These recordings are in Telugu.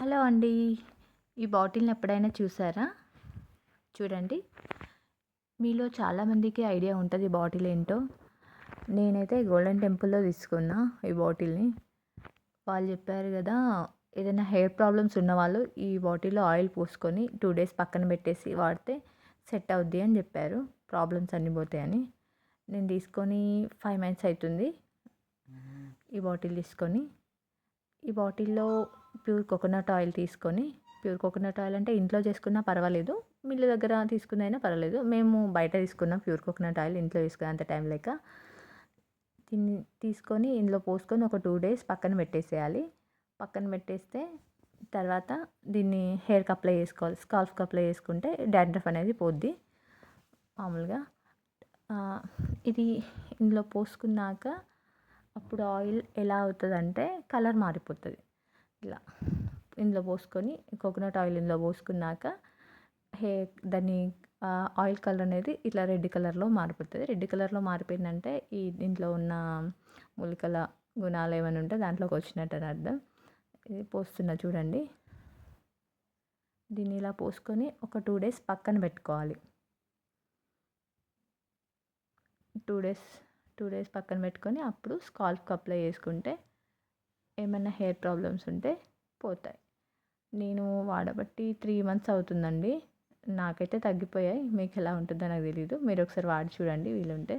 హలో అండి. ఈ బాటిల్‌ని ఎప్పుడైనా చూసారా? చూడండి. మీలో చాలామందికి ఐడియా ఉంటది ఈ బాటిల్ ఏంటో. నేనైతే గోల్డెన్ టెంపుల్‌లో తీసుకున్నా ఈ బాటిల్‌ని. వాళ్ళు చెప్పారు గదా! ఏదైనా హెయిర్ ప్రాబ్లమ్స్ ఉన్నవాళ్ళు ఈ బాటిల్‌లో ఆయిల్ పోసుకొని 2 డేస్ పక్కన పెట్టేసి వాడితే సెట్ అవుద్ది అని చెప్పారు. ప్రాబ్లమ్స్ అన్నీ పోతాయని. నేను తీసుకొని 5 మంత్స్ అయితుంది. ఈ బాటిల్ తీసుకొని. ఈ బాటిల్‌లో ప్యూర్ కోకోనట్ ఆయిల్ తీసుకొని, ప్యూర్ కోకోనట్ ఆయిల్ అంటే ఇంట్లో చేసుకున్నా పర్వాలేదు. మిల్లు దగ్గర తీసుకున్నైనా పర్వాలేదు. మేము బయట తీసుకున్నాం ప్యూర్ కోకోనట్ ఆయిల్. ఇంట్లో తీసుకునేంత టైం లేక. దీన్ని తీసుకొని ఇందులో పోసుకొని ఒక 2 డేస్ పక్కన పెట్టేసేయాలి. పక్కన పెట్టేస్తే తర్వాత దీన్ని హెయిర్‌కి అప్లై చేసుకోవాలి. స్కాల్ఫ్‌కి అప్లై చేసుకుంటే డాండ్రఫ్ అనేది పోద్ది మామూలుగా. ఇది ఇందులో పోసుకున్నాక అప్పుడు ఆయిల్ ఎలా అవుతదంటే కలర్ మారిపోతది. ఇలా ఇందులో పోసుకొని కోకోనట్ ఆయిల్ ఇందులో పోసుకున్నాక దాని ఆయిల్ కలర్ అనేది ఇట్లా రెడ్ కలర్‌లో మారిపోతది. రెడ్ కలర్‌లో మారిపోయిందంటే దీంట్లో ఉన్న మూలికల గుణాలు ఏమైనా ఉంటే దాంట్లోకి వచ్చినట్టని అర్థం. ఇది పోస్తున్నా చూడండి. దీన్ని ఇలా పోసుకొని ఒక 2 డేస్ పక్కన పెట్టుకోవాలి. 2 డేస్ పక్కన పెట్టుకొని అప్పుడు స్కాల్ప్‌కి అప్లై చేసుకుంటే ఏమన్నా హెయిర్ ప్రాబ్లమ్స్ ఉంటే పోతాయి. నేను వాడబట్టి 3 మంత్స్ అవుతుందండి. నాకైతే తగ్గిపోయాయి. మీకెలా ఉంటుందో నాకు తెలీదు. మీరు ఒకసారి వాడి చూడండి వీలుంటే.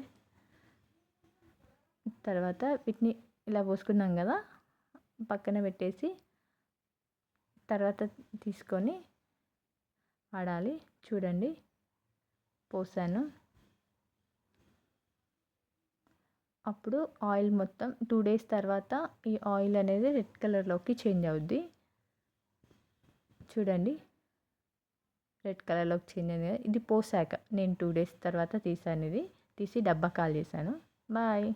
తర్వాత వీటిని ఇలా పోసుకున్నాం కదా! పక్కన పెట్టేసి తర్వాత తీసుకొని వాడాలి. చూడండి పోసాను. అప్పుడు ఆయిల్ మొత్తం 2 డేస్ తర్వాత ఈ ఆయిల్ అనేది రెడ్ కలర్‌లోకి చేంజ్ అవుద్ది. చూడండి. రెడ్ కలర్‌లోకి చేంజ్ అయింది కదా! ఇది పోసాక నేను 2 డేస్ తర్వాత తీసాను ఇది. తీసి డబ్బా ఖాళీ చేశాను. బాయ్.